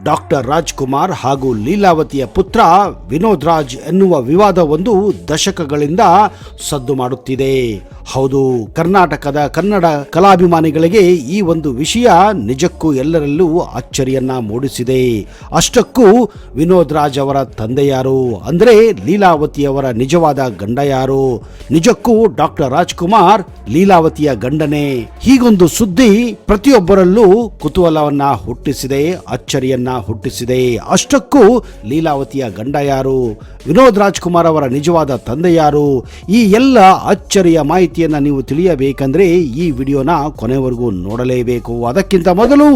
Doctor Rajkumar ಹಾಗೂ ಲೀಲಾವತಿಯ ಪುತ್ರ ವಿನೋದ್ ರಾಜ್ ಎನ್ನುವ ವಿವಾದ ಒಂದು ದಶಕಗಳಿಂದ ಸದ್ದು ಮಾಡುತ್ತಿದೆ. ಹೌದು, ಕರ್ನಾಟಕದ ಕನ್ನಡ ಕಲಾಭಿಮಾನಿಗಳಿಗೆ ಈ ಒಂದು ವಿಷಯ ನಿಜಕ್ಕೂ ಎಲ್ಲರಲ್ಲೂ ಅಚ್ಚರಿಯನ್ನ ಮೂಡಿಸಿದೆ. ಅಷ್ಟಕ್ಕೂ ವಿನೋದ್ ರಾಜ್ ಅವರ ತಂದೆ ಯಾರು, ಅಂದ್ರೆ ಲೀಲಾವತಿಯವರ ನಿಜವಾದ ಗಂಡ ಯಾರು? ನಿಜಕ್ಕೂ ಡಾಕ್ಟರ್ ರಾಜ್ಕುಮಾರ್ ಲೀಲಾವತಿಯ ಗಂಡನೇ? ಹೀಗೊಂದು ಸುದ್ದಿ ಪ್ರತಿಯೊಬ್ಬರಲ್ಲೂ ಕುತೂಹಲವನ್ನ ಹುಟ್ಟಿಸಿದೆ, ಅಚ್ಚರಿಯನ್ನ ಹುಟ್ಟಿಸಿದೆ. ಅಷ್ಟಕ್ಕೂ ಲೀಲಾವತಿಯ ಗಂಡ ಯಾರು, ವಿನೋದ್ ರಾಜ್ಕುಮಾರ್ ಅವರ ನಿಜವಾದ ತಂದೆ ಯಾರು? ಈ ಎಲ್ಲ ಅಚ್ಚರಿಯ ಮಾಹಿತಿಯನ್ನ ನೀವು ತಿಳಿಯಬೇಕಂದ್ರೆ ಈ ವಿಡಿಯೋನ ಕೊನೆವರೆಗೂ ನೋಡಲೇಬೇಕು. ಅದಕ್ಕಿಂತ ಮೊದಲು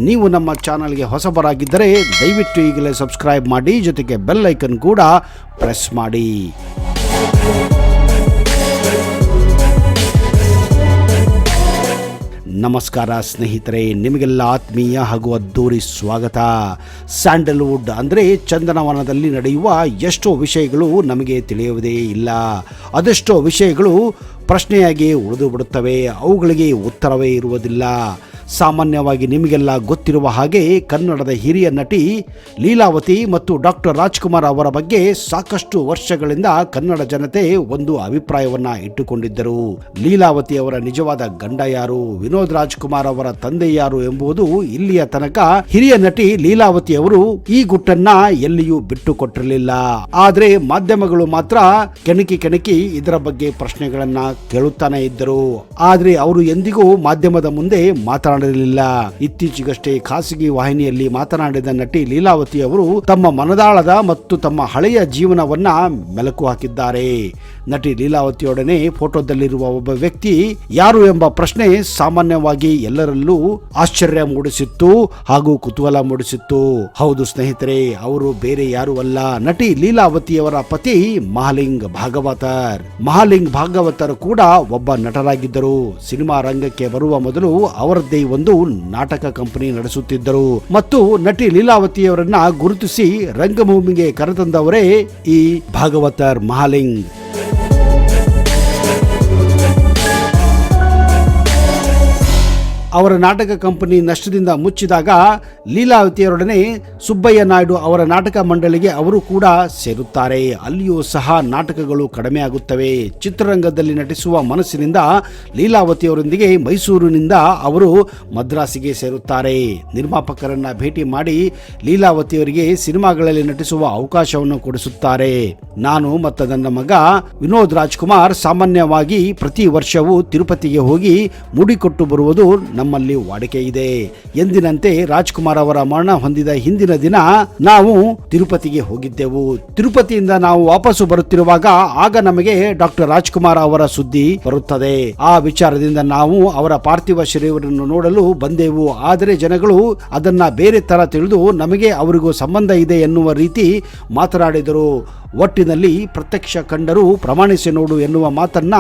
ನೀವು ನಮ್ಮ ಚಾನಲ್ಗೆ ಹೊಸಬರಾಗಿದ್ದರೆ ದಯವಿಟ್ಟು ಈಗಲೇ ಸಬ್ಸ್ಕ್ರೈಬ್ ಮಾಡಿ, ಜೊತೆಗೆ ಬೆಲ್ ಐಕನ್ ಕೂಡ ಪ್ರೆಸ್ ಮಾಡಿ. ನಮಸ್ಕಾರ ಸ್ನೇಹಿತರೆ, ನಿಮಗೆಲ್ಲ ಆತ್ಮೀಯ ಹಾಗೂ ಅದ್ದೂರಿ ಸ್ವಾಗತ. ಸ್ಯಾಂಡಲ್ವುಡ್ ಅಂದರೆ ಚಂದನವನದಲ್ಲಿ ನಡೆಯುವ ಎಷ್ಟೋ ವಿಷಯಗಳು ನಮಗೆ ತಿಳಿಯುವುದೇ ಇಲ್ಲ. ಅದೆಷ್ಟೋ ವಿಷಯಗಳು ಪ್ರಶ್ನೆಯಾಗಿ ಉಳಿದು ಬಿಡುತ್ತವೆ, ಅವುಗಳಿಗೆ ಉತ್ತರವೇ ಇರುವುದಿಲ್ಲ. ಸಾಮಾನ್ಯವಾಗಿ ನಿಮಗೆಲ್ಲ ಗೊತ್ತಿರುವ ಹಾಗೆ ಕನ್ನಡದ ಹಿರಿಯ ನಟಿ ಲೀಲಾವತಿ ಮತ್ತು ಡಾಕ್ಟರ್ ರಾಜ್ಕುಮಾರ್ ಅವರ ಬಗ್ಗೆ ಸಾಕಷ್ಟು ವರ್ಷಗಳಿಂದ ಕನ್ನಡ ಜನತೆ ಒಂದು ಅಭಿಪ್ರಾಯವನ್ನ ಇಟ್ಟುಕೊಂಡಿದ್ದರು. ಲೀಲಾವತಿ ಅವರ ನಿಜವಾದ ಗಂಡ ಯಾರು, ವಿನೋದ್ ರಾಜ್ಕುಮಾರ್ ಅವರ ತಂದೆ ಯಾರು ಎಂಬುದು ಇಲ್ಲಿಯ ತನಕ ಹಿರಿಯ ನಟಿ ಲೀಲಾವತಿ ಅವರು ಈ ಗುಟ್ಟನ್ನ ಎಲ್ಲಿಯೂ ಬಿಟ್ಟುಕೊಟ್ಟಿರಲಿಲ್ಲ. ಆದ್ರೆ ಮಾಧ್ಯಮಗಳು ಮಾತ್ರ ಕೆಣಕಿ ಇದರ ಬಗ್ಗೆ ಪ್ರಶ್ನೆಗಳನ್ನ ಕೇಳುತ್ತಾನೆ ಇದ್ದರು. ಆದ್ರೆ ಅವರು ಎಂದಿಗೂ ಮಾಧ್ಯಮದ ಮುಂದೆ ಮಾತನಾಡಲಿಲ್ಲ. ಇತ್ತೀಚೆಗಷ್ಟೇ ಖಾಸಗಿ ವಾಹಿನಿಯಲ್ಲಿ ಮಾತನಾಡಿದ ನಟಿ ಲೀಲಾವತಿ ಅವರು ತಮ್ಮ ಮನದಾಳದ ಮತ್ತು ತಮ್ಮ ಹಳೆಯ ಜೀವನವನ್ನ ಮೆಲುಕು ಹಾಕಿದ್ದಾರೆ. ನಟಿ ಲೀಲಾವತಿಯೊಡನೆ ಫೋಟೋದಲ್ಲಿರುವ ಒಬ್ಬ ವ್ಯಕ್ತಿ ಯಾರು ಎಂಬ ಪ್ರಶ್ನೆ ಸಾಮಾನ್ಯವಾಗಿ ಎಲ್ಲರಲ್ಲೂ ಆಶ್ಚರ್ಯ ಮೂಡಿಸಿತ್ತು ಹಾಗೂ ಕುತೂಹಲ ಮೂಡಿಸಿತ್ತು. ಹೌದು ಸ್ನೇಹಿತರೆ, ಅವರು ಬೇರೆ ಯಾರು ಅಲ್ಲ, ನಟಿ ಲೀಲಾವತಿಯವರ ಪತಿ ಮಹಾಲಿಂಗ್ ಭಾಗವತರ್. ಮಹಾಲಿಂಗ್ ಭಾಗವತರ್ ಕೂಡ ಒಬ್ಬ ನಟರಾಗಿದ್ದರು. ಸಿನಿಮಾ ರಂಗಕ್ಕೆ ಬರುವ ಮೊದಲು ಅವರದ್ದೇ ಒಂದು ನಾಟಕ ಕಂಪನಿ ನಡೆಸುತ್ತಿದ್ದರು ಮತ್ತು ನಟಿ ಲೀಲಾವತಿಯವರನ್ನ ಗುರುತಿಸಿ ರಂಗಭೂಮಿಗೆ ಕರೆತಂದವರೇ ಈ ಭಾಗವತರ್ ಮಹಾಲಿಂಗ್. ಅವರ ನಾಟಕ ಕಂಪನಿ ನಷ್ಟದಿಂದ ಮುಚ್ಚಿದಾಗ ಲೀಲಾವತಿಯವರೊಡನೆ ಸುಬ್ಬಯ್ಯ ನಾಯ್ಡು ಅವರ ನಾಟಕ ಮಂಡಳಿಗೆ ಅವರು ಕೂಡ ಸೇರುತ್ತಾರೆ. ಅಲ್ಲಿಯೂ ಸಹ ನಾಟಕಗಳು ಕಡಿಮೆ ಆಗುತ್ತವೆ. ಚಿತ್ರರಂಗದಲ್ಲಿ ನಟಿಸುವ ಮನಸ್ಸಿನಿಂದ ಲೀಲಾವತಿಯವರೊಂದಿಗೆ ಮೈಸೂರಿನಿಂದ ಅವರು ಮದ್ರಾಸಿಗೆ ಸೇರುತ್ತಾರೆ. ನಿರ್ಮಾಪಕರನ್ನ ಭೇಟಿ ಮಾಡಿ ಲೀಲಾವತಿಯವರಿಗೆ ಸಿನಿಮಾಗಳಲ್ಲಿ ನಟಿಸುವ ಅವಕಾಶವನ್ನು ಕೊಡಿಸುತ್ತಾರೆ. ನಾನು ಮತ್ತು ನನ್ನ ಮಗ ವಿನೋದ್ ರಾಜ್ಕುಮಾರ್ ಸಾಮಾನ್ಯವಾಗಿ ಪ್ರತಿ ವರ್ಷವೂ ತಿರುಪತಿಗೆ ಹೋಗಿ ಮುಡಿಕೊಟ್ಟು ಬರುವುದು ನಮ್ಮಲ್ಲಿ ವಾಡಿಕೆ ಇದೆ. ಎಂದಿನಂತೆ ರಾಜ್ಕುಮಾರ್ ಅವರ ಮರಣ ಹೊಂದಿದ ಹಿಂದಿನ ದಿನ ನಾವು ತಿರುಪತಿಗೆ ಹೋಗಿದ್ದೆವು. ತಿರುಪತಿಯಿಂದ ನಾವು ವಾಪಸ್ಸು ಬರುತ್ತಿರುವಾಗ ಆಗ ನಮಗೆ ಡಾಕ್ಟರ್ ರಾಜ್ಕುಮಾರ್ ಅವರ ಸುದ್ದಿ ಬರುತ್ತದೆ. ಆ ವಿಚಾರದಿಂದ ನಾವು ಅವರ ಪಾರ್ಥಿವ ಶರೀರವನ್ನು ನೋಡಲು ಬಂದೆವು. ಆದರೆ ಜನಗಳು ಅದನ್ನ ಬೇರೆ ತರ ತಿಳಿದು ನಮಗೆ ಅವರಿಗೂ ಸಂಬಂಧ ಇದೆ ಎನ್ನುವ ರೀತಿ ಮಾತನಾಡಿದರು. ಒಟ್ಟಿನಲ್ಲಿ ಪ್ರತ್ಯಕ್ಷ ಕಂಡರೂ ಪ್ರಮಾಣಿಸಿ ನೋಡು ಎನ್ನುವ ಮಾತನ್ನ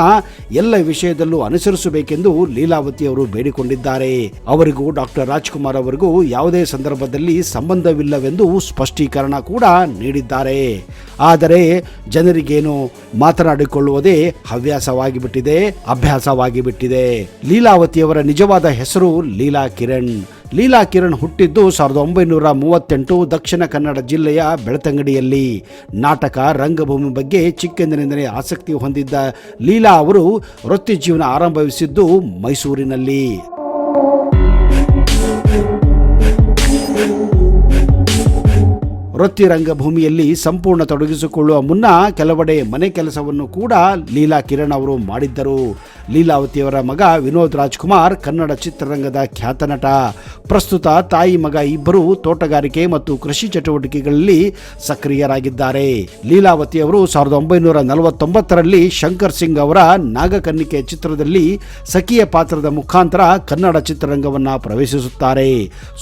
ಎಲ್ಲ ವಿಷಯದಲ್ಲೂ ಅನುಸರಿಸಬೇಕೆಂದು ಲೀಲಾವತಿ ಅವರು ಬೇಡಿಕೊಂಡಿದ್ದಾರೆ. ಅವರಿಗೂ ಡಾಕ್ಟರ್ ರಾಜ್ಕುಮಾರ್ ಅವರಿಗೂ ಯಾವುದೇ ಸಂದರ್ಭದಲ್ಲಿ ಸಂಬಂಧವಿಲ್ಲವೆಂದು ಸ್ಪಷ್ಟೀಕರಣ ಕೂಡ ನೀಡಿದ್ದಾರೆ. ಆದರೆ ಜನರಿಗೇನು ಮಾತನಾಡಿಕೊಳ್ಳುವುದೇ ಅಭ್ಯಾಸವಾಗಿ ಬಿಟ್ಟಿದೆ. ಲೀಲಾವತಿಯವರ ನಿಜವಾದ ಹೆಸರು ಲೀಲಾ ಕಿರಣ್. ಲೀಲಾ ಕಿರಣ್ ಹುಟ್ಟಿದ್ದು 1938 ದಕ್ಷಿಣ ಕನ್ನಡ ಜಿಲ್ಲೆಯ ಬೆಳ್ತಂಗಡಿಯಲ್ಲಿ. ನಾಟಕ ರಂಗಭೂಮಿ ಬಗ್ಗೆ ಚಿಕ್ಕಂದಿನಿಂದಲೇ ಆಸಕ್ತಿ ಹೊಂದಿದ್ದ ಲೀಲಾ ಅವರು ವೃತ್ತಿ ಜೀವನ ಆರಂಭಿಸಿದ್ದು ಮೈಸೂರಿನಲ್ಲಿ. ವೃತ್ತಿ ರಂಗಭೂಮಿಯಲ್ಲಿ ಸಂಪೂರ್ಣ ತೊಡಗಿಸಿಕೊಳ್ಳುವ ಮುನ್ನ ಕೆಲವೆಡೆ ಮನೆ ಕೆಲಸವನ್ನು ಕೂಡ ಲೀಲಾ ಕಿರಣ್ ಅವರು ಮಾಡಿದ್ದರು. ಲೀಲಾವತಿಯವರ ಮಗ ವಿನೋದ್ ರಾಜ್ಕುಮಾರ್ ಕನ್ನಡ ಚಿತ್ರರಂಗದ ಖ್ಯಾತ ನಟ. ಪ್ರಸ್ತುತ ತಾಯಿ ಮಗ ಇಬ್ಬರು ತೋಟಗಾರಿಕೆ ಮತ್ತು ಕೃಷಿ ಚಟುವಟಿಕೆಗಳಲ್ಲಿ ಸಕ್ರಿಯರಾಗಿದ್ದಾರೆ. ಲೀಲಾವತಿಯವರು 1949ರಲ್ಲಿ ಶಂಕರ್ ಸಿಂಗ್ ಅವರ ನಾಗಕನ್ನಿಕೆ ಚಿತ್ರದಲ್ಲಿ ಸಖಿಯ ಪಾತ್ರದ ಮುಖಾಂತರ ಕನ್ನಡ ಚಿತ್ರರಂಗವನ್ನ ಪ್ರವೇಶಿಸುತ್ತಾರೆ.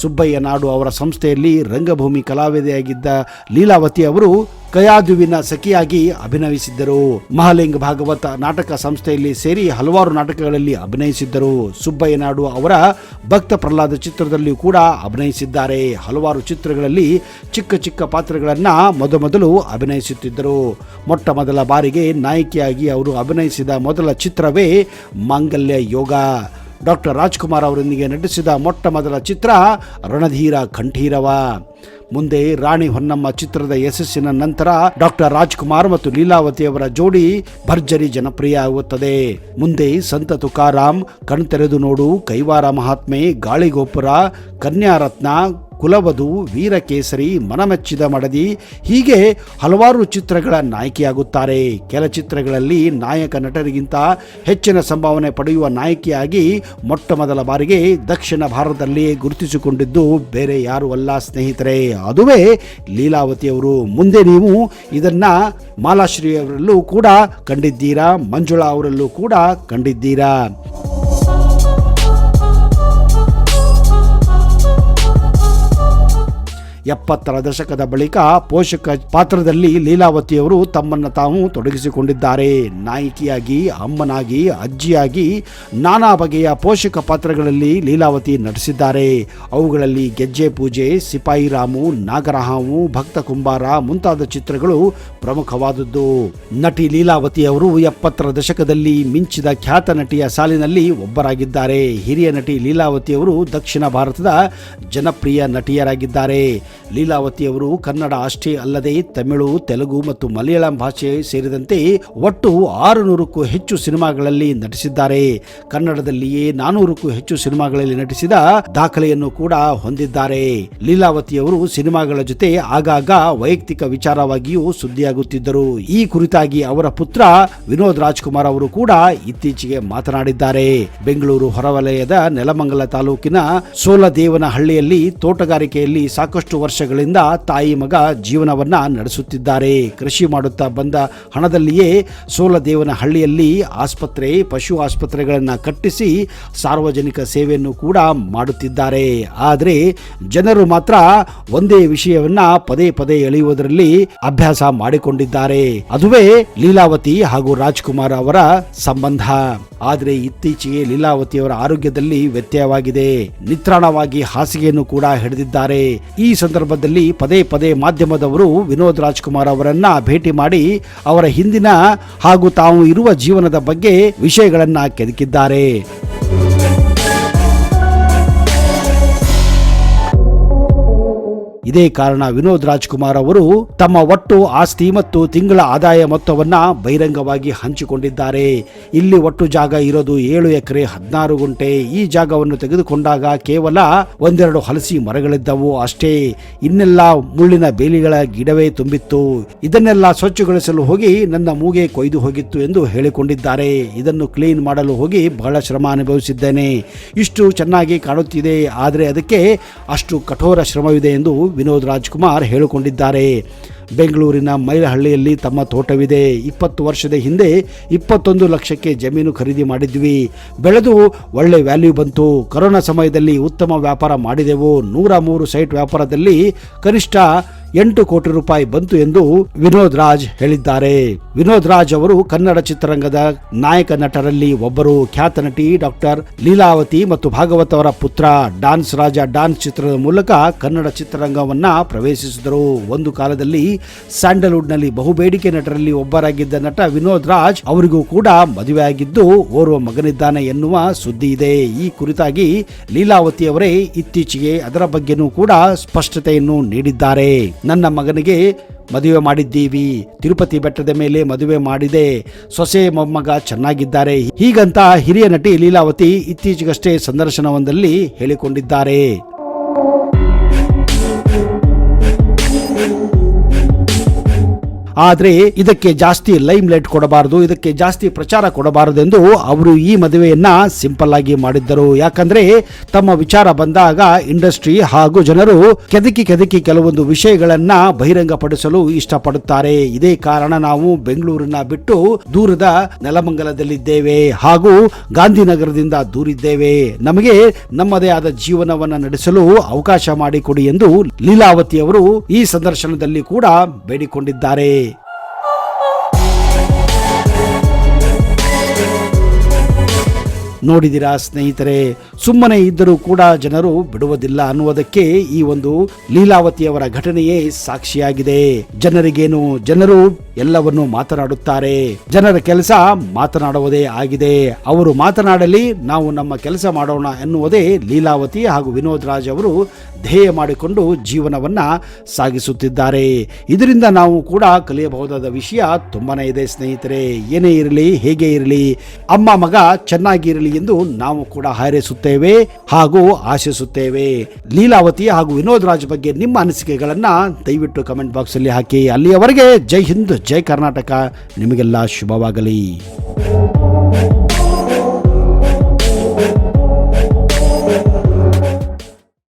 ಸುಬ್ಬಯ್ಯ ನಾಯ್ಡು ಅವರ ಸಂಸ್ಥೆಯಲ್ಲಿ ರಂಗಭೂಮಿ ಕಲಾವಿದೆಯಾಗಿದ್ದ ಲೀಲಾವತಿ ಅವರು ಕಯಾದುವಿನ ಸಖಿಯಾಗಿ ಅಭಿನಯಿಸಿದ್ದರು. ಮಹಾಲಿಂಗ್ ಭಾಗವತ ನಾಟಕ ಸಂಸ್ಥೆಯಲ್ಲಿ ಸೇರಿ ಹಲವಾರು ನಾಟಕಗಳಲ್ಲಿ ಅಭಿನಯಿಸಿದ್ದರು. ಸುಬ್ಬಯ್ಯ ನಾಯ್ಡು ಅವರ ಭಕ್ತ ಪ್ರಹ್ಲಾದ ಚಿತ್ರದಲ್ಲಿ ಕೂಡ ಅಭಿನಯಿಸಿದ್ದಾರೆ. ಹಲವಾರು ಚಿತ್ರಗಳಲ್ಲಿ ಚಿಕ್ಕ ಚಿಕ್ಕ ಪಾತ್ರಗಳನ್ನ ಮೊದಲು ಅಭಿನಯಿಸುತ್ತಿದ್ದರು. ಮೊಟ್ಟ ಮೊದಲ ಬಾರಿಗೆ ನಾಯಕಿಯಾಗಿ ಅವರು ಅಭಿನಯಿಸಿದ ಮೊದಲ ಚಿತ್ರವೇ ಮಾಂಗಲ್ಯ ಯೋಗ. ಡಾಕ್ಟರ್ ರಾಜ್ಕುಮಾರ್ ಅವರೊಂದಿಗೆ ನಟಿಸಿದ ಮೊಟ್ಟ ಮೊದಲ ಚಿತ್ರ ರಣಧೀರ ಕಂಠೀರವ. ಮುಂದೆ ರಾಣಿ ಹೊನ್ನಮ್ಮ ಚಿತ್ರದ ಯಶಸ್ಸಿನ ನಂತರ ಡಾಕ್ಟರ್ ರಾಜ್ಕುಮಾರ್ ಮತ್ತು ಲೀಲಾವತಿ ಅವರ ಜೋಡಿ ಭರ್ಜರಿ ಜನಪ್ರಿಯ ಆಗುತ್ತದೆ. ಮುಂದೆ ಸಂತ ತುಕಾರಾಮ್, ಕಣ್ತೆರೆದು ನೋಡು, ಕೈವಾರ ಮಹಾತ್ಮೆ, ಗಾಳಿಗೋಪುರ, ಕನ್ಯಾರತ್ನ, ಕುಲವಧು, ವೀರಕೇಸರಿ, ಮನಮೆಚ್ಚಿದ ಮಡದಿ ಹೀಗೆ ಹಲವಾರು ಚಿತ್ರಗಳ ನಾಯಕಿಯಾಗುತ್ತಾರೆ. ಕೆಲ ಚಿತ್ರಗಳಲ್ಲಿ ನಾಯಕ ನಟರಿಗಿಂತ ಹೆಚ್ಚಿನ ಸಂಭಾವನೆ ಪಡೆಯುವ ನಾಯಕಿಯಾಗಿ ಮೊಟ್ಟ ಮೊದಲ ಬಾರಿಗೆ ದಕ್ಷಿಣ ಭಾರತದಲ್ಲಿ ಗುರುತಿಸಿಕೊಂಡಿದ್ದು ಬೇರೆ ಯಾರು ಅಲ್ಲ ಸ್ನೇಹಿತರೆ, ಅದುವೇ ಲೀಲಾವತಿಯವರು. ಮುಂದೆ ನೀವು ಇದನ್ನ ಮಾಲಾಶ್ರೀ ಅವರಲ್ಲೂ ಕೂಡ ಕಂಡಿದ್ದೀರಾ, ಮಂಜುಳಾ ಅವರಲ್ಲೂ ಕೂಡ ಕಂಡಿದ್ದೀರಾ. 70ರ ದಶಕದ ಬಳಿಕ ಪೋಷಕ ಪಾತ್ರದಲ್ಲಿ ಲೀಲಾವತಿಯವರು ತಮ್ಮನ್ನು ತಾವು ತೊಡಗಿಸಿಕೊಂಡಿದ್ದಾರೆ. ನಾಯಕಿಯಾಗಿ, ಅಮ್ಮನಾಗಿ, ಅಜ್ಜಿಯಾಗಿ ನಾನಾ ಬಗೆಯ ಪೋಷಕ ಪಾತ್ರಗಳಲ್ಲಿ ಲೀಲಾವತಿ ನಟಿಸಿದ್ದಾರೆ. ಅವುಗಳಲ್ಲಿ ಗೆಜ್ಜೆ ಪೂಜೆ, ಸಿಪಾಯಿ ರಾಮು, ನಾಗರಹಾವು, ಭಕ್ತ ಕುಂಬಾರ ಮುಂತಾದ ಚಿತ್ರಗಳು ಪ್ರಮುಖವಾದದ್ದು. ನಟಿ ಲೀಲಾವತಿಯವರು 70ರ ದಶಕದಲ್ಲಿ ಮಿಂಚಿದ ಖ್ಯಾತ ನಟಿಯ ಸಾಲಿನಲ್ಲಿ ಒಬ್ಬರಾಗಿದ್ದಾರೆ. ಹಿರಿಯ ನಟಿ ಲೀಲಾವತಿಯವರು ದಕ್ಷಿಣ ಭಾರತದ ಜನಪ್ರಿಯ ನಟಿಯರಾಗಿದ್ದಾರೆ. ಲೀಲಾವತಿಯವರು ಕನ್ನಡ ಅಷ್ಟೇ ಅಲ್ಲದೆ ತಮಿಳು, ತೆಲುಗು ಮತ್ತು ಮಲಯಾಳಂ ಭಾಷೆ ಸೇರಿದಂತೆ ಒಟ್ಟು 600ಕ್ಕೂ ಹೆಚ್ಚು ಸಿನಿಮಾಗಳಲ್ಲಿ ನಟಿಸಿದ್ದಾರೆ. ಕನ್ನಡದಲ್ಲಿಯೇ 400ಕ್ಕೂ ಹೆಚ್ಚು ಸಿನಿಮಾಗಳಲ್ಲಿ ನಟಿಸಿದ ದಾಖಲೆಯನ್ನು ಕೂಡ ಹೊಂದಿದ್ದಾರೆ. ಲೀಲಾವತಿಯವರು ಸಿನಿಮಾಗಳ ಜೊತೆ ಆಗಾಗ ವೈಯಕ್ತಿಕ ವಿಚಾರವಾಗಿಯೂ ಸುದ್ದಿಯಾಗುತ್ತಿದ್ದರು. ಈ ಕುರಿತಾಗಿ ಅವರ ಪುತ್ರ ವಿನೋದ್ ರಾಜ್ಕುಮಾರ್ ಅವರು ಕೂಡ ಇತ್ತೀಚೆಗೆ ಮಾತನಾಡಿದ್ದಾರೆ. ಬೆಂಗಳೂರು ಹೊರವಲಯದ ನೆಲಮಂಗಲ ತಾಲೂಕಿನ ಸೋಲದೇವನಹಳ್ಳಿಯಲ್ಲಿ ತೋಟಗಾರಿಕೆಯಲ್ಲಿ ಸಾಕಷ್ಟು ವರ್ಷಗಳಿಂದ ತಾಯಿ ಮಗ ಜೀವನವನ್ನ ನಡೆಸುತ್ತಿದ್ದಾರೆ. ಕೃಷಿ ಮಾಡುತ್ತಾ ಬಂದ ಹಣದಲ್ಲಿಯೇ ಸೋಲದೇವನಹಳ್ಳಿಯಲ್ಲಿ ಆಸ್ಪತ್ರೆ, ಪಶು ಆಸ್ಪತ್ರೆಗಳನ್ನು ಕಟ್ಟಿಸಿ ಸಾರ್ವಜನಿಕ ಸೇವೆಯನ್ನು ಕೂಡ ಮಾಡುತ್ತಿದ್ದಾರೆ. ಆದರೆ ಜನರು ಮಾತ್ರ ಒಂದೇ ವಿಷಯವನ್ನ ಪದೇ ಪದೇ ಎಳೆಯುವುದರಲ್ಲಿ ಅಭ್ಯಾಸ ಮಾಡಿಕೊಂಡಿದ್ದಾರೆ. ಅದುವೇ ಲೀಲಾವತಿ ಹಾಗೂ ರಾಜ್ಕುಮಾರ್ ಅವರ ಸಂಬಂಧ. ಆದರೆ ಇತ್ತೀಚೆಗೆ ಲೀಲಾವತಿಯವರ ಆರೋಗ್ಯದಲ್ಲಿ ವ್ಯತ್ಯಯವಾಗಿದೆ. ನಿತ್ರಾಣವಾಗಿ ಹಾಸಿಗೆಯನ್ನು ಕೂಡ ಹಿಡಿದಿದ್ದಾರೆ. ಈ ಸಂದರ್ಭದಲ್ಲಿ ಪದೇ ಪದೇ ಮಾಧ್ಯಮದವರು ವಿನೋದ್ ರಾಜ್ಕುಮಾರ್ ಅವರನ್ನ ಭೇಟಿ ಮಾಡಿ ಅವರ ಹಿಂದಿನ ಹಾಗೂ ತಾವು ಇರುವ ಜೀವನದ ಬಗ್ಗೆ ವಿಷಯಗಳನ್ನ ಕೆದಕಿದ್ದಾರೆ. ಇದೇ ಕಾರಣ ವಿನೋದ್ ರಾಜ್ಕುಮಾರ್ ಅವರು ತಮ್ಮ ಒಟ್ಟು ಆಸ್ತಿ ಮತ್ತು ತಿಂಗಳ ಆದಾಯ ಮೊತ್ತವನ್ನ ಬಹಿರಂಗವಾಗಿ ಹಂಚಿಕೊಂಡಿದ್ದಾರೆ. ಇಲ್ಲಿ ಒಟ್ಟು ಜಾಗ ಇರೋದು 7 ಎಕರೆ 16 ಗುಂಟೆ. ಈ ಜಾಗವನ್ನು ತೆಗೆದುಕೊಂಡಾಗ ಕೇವಲ 1-2 ಹಲಸಿ ಮರಗಳಿದ್ದವು ಅಷ್ಟೇ. ಇನ್ನೆಲ್ಲ ಮುಳ್ಳಿನ ಬೇಲಿಗಳ ಗಿಡವೇ ತುಂಬಿತ್ತು. ಇದನ್ನೆಲ್ಲ ಸ್ವಚ್ಛಗೊಳಿಸಲು ಹೋಗಿ ನನ್ನ ಮೂಗೆ ಕೊಯ್ದು ಹೋಗಿತ್ತು ಎಂದು ಹೇಳಿಕೊಂಡಿದ್ದಾರೆ. ಇದನ್ನು ಕ್ಲೀನ್ ಮಾಡಲು ಹೋಗಿ ಬಹಳ ಶ್ರಮ ಅನುಭವಿಸಿದ್ದೇನೆ. ಇಷ್ಟು ಚೆನ್ನಾಗಿ ಕಾಣುತ್ತಿದೆ, ಆದರೆ ಅದಕ್ಕೆ ಅಷ್ಟು ಕಠೋರ ಶ್ರಮವಿದೆ ಎಂದು ವಿನೋದ್ ರಾಜ್ಕುಮಾರ್ ಹೇಳಿಕೊಂಡಿದ್ದಾರೆ. ಬೆಂಗಳೂರಿನ ಮೈಲಹಳ್ಳಿಯಲ್ಲಿ ತಮ್ಮ ತೋಟವಿದೆ. 20 ವರ್ಷದ ಹಿಂದೆ 21 ಲಕ್ಷಕ್ಕೆ ಜಮೀನು ಖರೀದಿ ಮಾಡಿದ್ವಿ. ಬೆಳೆದು ಒಳ್ಳೆ ವ್ಯಾಲ್ಯೂ ಬಂತು. ಕೊರೋನಾ ಸಮಯದಲ್ಲಿ ಉತ್ತಮ ವ್ಯಾಪಾರ ಮಾಡಿದೆವು. 103 ಸೈಟ್ ವ್ಯಾಪಾರದಲ್ಲಿ ಕನಿಷ್ಠ 8 ಕೋಟಿ ರೂಪಾಯಿ ಬಂತು ಎಂದು ವಿನೋದ್ ರಾಜ್ ಹೇಳಿದ್ದಾರೆ. ವಿನೋದ್ ರಾಜ್ ಅವರು ಕನ್ನಡ ಚಿತ್ರರಂಗದ ನಾಯಕ ನಟರಲ್ಲಿ ಒಬ್ಬರು. ಖ್ಯಾತ ನಟಿ ಡಾಕ್ಟರ್ ಲೀಲಾವತಿ ಮತ್ತು ಭಾಗವತ್ ಅವರ ಪುತ್ರ. ಡಾನ್ಸ್ ರಾಜ ಡಾನ್ಸ್ ಚಿತ್ರದ ಮೂಲಕ ಕನ್ನಡ ಚಿತ್ರರಂಗವನ್ನ ಪ್ರವೇಶಿಸಿದರು. ಒಂದು ಕಾಲದಲ್ಲಿ ಸ್ಯಾಂಡಲ್ವುಡ್ ನಲ್ಲಿ ಬಹುಬೇಡಿಕೆ ನಟರಲ್ಲಿ ಒಬ್ಬರಾಗಿದ್ದ ನಟ ವಿನೋದ್ ರಾಜ್ ಅವರಿಗೂ ಕೂಡ ಮದುವೆಯಾಗಿದ್ದು ಓರ್ವ ಮಗನಿದ್ದಾನೆ ಎನ್ನುವ ಸುದ್ದಿ ಇದೆ. ಈ ಕುರಿತಾಗಿ ಲೀಲಾವತಿ ಅವರೇ ಇತ್ತೀಚೆಗೆ ಅದರ ಬಗ್ಗೆನೂ ಕೂಡ ಸ್ಪಷ್ಟತೆಯನ್ನು ನೀಡಿದ್ದಾರೆ. ನನ್ನ ಮಗನಿಗೆ ಮದುವೆ ಮಾಡಿದ್ದೀವಿ. ತಿರುಪತಿ ಬೆಟ್ಟದ ಮೇಲೆ ಮದುವೆ ಮಾಡಿದೆ. ಸೊಸೆ ಮೊಮ್ಮಗ ಚೆನ್ನಾಗಿದ್ದಾರೆ. ಹೀಗಂತ ಹಿರಿಯ ನಟಿ ಲೀಲಾವತಿ ಇತ್ತೀಚೆಗಷ್ಟೇ ಸಂದರ್ಶನವೊಂದರಲ್ಲಿ ಹೇಳಿಕೊಂಡಿದ್ದಾರೆ. ಆದರೆ ಇದಕ್ಕೆ ಜಾಸ್ತಿ ಲೈಮ್ ಲೈಟ್ ಕೊಡಬಾರದು, ಇದಕ್ಕೆ ಜಾಸ್ತಿ ಪ್ರಚಾರ ಕೊಡಬಾರದೆಂದು ಅವರು ಈ ಮದುವೆಯನ್ನ ಸಿಂಪಲ್ ಆಗಿ ಮಾಡಿದ್ದರು. ಯಾಕಂದ್ರೆ ತಮ್ಮ ವಿಚಾರ ಬಂದಾಗ ಇಂಡಸ್ಟ್ರಿ ಹಾಗೂ ಜನರು ಕೆದಕಿ ಕೆಲವೊಂದು ವಿಷಯಗಳನ್ನ ಬಹಿರಂಗಪಡಿಸಲು ಇಷ್ಟಪಡುತ್ತಾರೆ. ಇದೇ ಕಾರಣ ನಾವು ಬೆಂಗಳೂರಿನ ಬಿಟ್ಟು ದೂರದ ನೆಲಮಂಗಲದಲ್ಲಿದ್ದೇವೆ ಹಾಗೂ ಗಾಂಧಿನಗರದಿಂದ ದೂರಿದ್ದೇವೆ. ನಮಗೆ ನಮ್ಮದೇ ಆದ ಜೀವನವನ್ನ ನಡೆಸಲು ಅವಕಾಶ ಮಾಡಿಕೊಡಿ ಎಂದು ಲೀಲಾವತಿ ಅವರು ಈ ಸಂದರ್ಶನದಲ್ಲಿ ಕೂಡ ಬೇಡಿಕೊಂಡಿದ್ದಾರೆ. ನೋಡಿದಿರಾ ಸ್ನೇಹಿತರೆ, ಸುಮ್ಮನೆ ಇದ್ದರೂ ಕೂಡ ಜನರು ಬಿಡುವುದಿಲ್ಲ ಅನ್ನುವುದಕ್ಕೆ ಈ ಒಂದು ಲೀಲಾವತಿಯವರ ಘಟನೆಯೇ ಸಾಕ್ಷಿಯಾಗಿದೆ. ಜನರಿಗೇನು, ಜನರು ಎಲ್ಲವನ್ನು ಮಾತನಾಡುತ್ತಾರೆ. ಜನರ ಕೆಲಸ ಮಾತನಾಡುವುದೇ ಆಗಿದೆ. ಅವರು ಮಾತನಾಡಲಿ, ನಾವು ನಮ್ಮ ಕೆಲಸ ಮಾಡೋಣ ಎನ್ನುವುದೇ ಲೀಲಾವತಿ ಹಾಗೂ ವಿನೋದ್ ರಾಜ್ ಅವರು ಧ್ಯೇಯ ಮಾಡಿಕೊಂಡು ಜೀವನವನ್ನ ಸಾಗಿಸುತ್ತಿದ್ದಾರೆ. ಇದರಿಂದ ನಾವು ಕೂಡ ಕಲಿಯಬಹುದಾದ ವಿಷಯ ತುಂಬಾನೇ ಇದೆ ಸ್ನೇಹಿತರೆ. ಏನೇ ಇರಲಿ, ಹೇಗೆ ಇರಲಿ, ಅಮ್ಮ ಮಗ ಚೆನ್ನಾಗಿರಲಿ ಎಂದು ನಾವು ಕೂಡ ಹಾರೈಸುತ್ತೇವೆ ಹಾಗೂ ಆಶಿಸುತ್ತೇವೆ. ಲೀಲಾವತಿ ಹಾಗೂ ವಿನೋದ್ ರಾಜ್ ಬಗ್ಗೆ ನಿಮ್ಮ ಅನಿಸಿಕೆಗಳನ್ನ ದಯವಿಟ್ಟು ಕಮೆಂಟ್ ಬಾಕ್ಸ್ ಅಲ್ಲಿ ಹಾಕಿ. ಅಲ್ಲಿಯವರೆಗೆ ಜೈ ಹಿಂದ್, ಜೈ ಕರ್ನಾಟಕ. ನಿಮಗೆಲ್ಲ ಶುಭವಾಗಲಿ.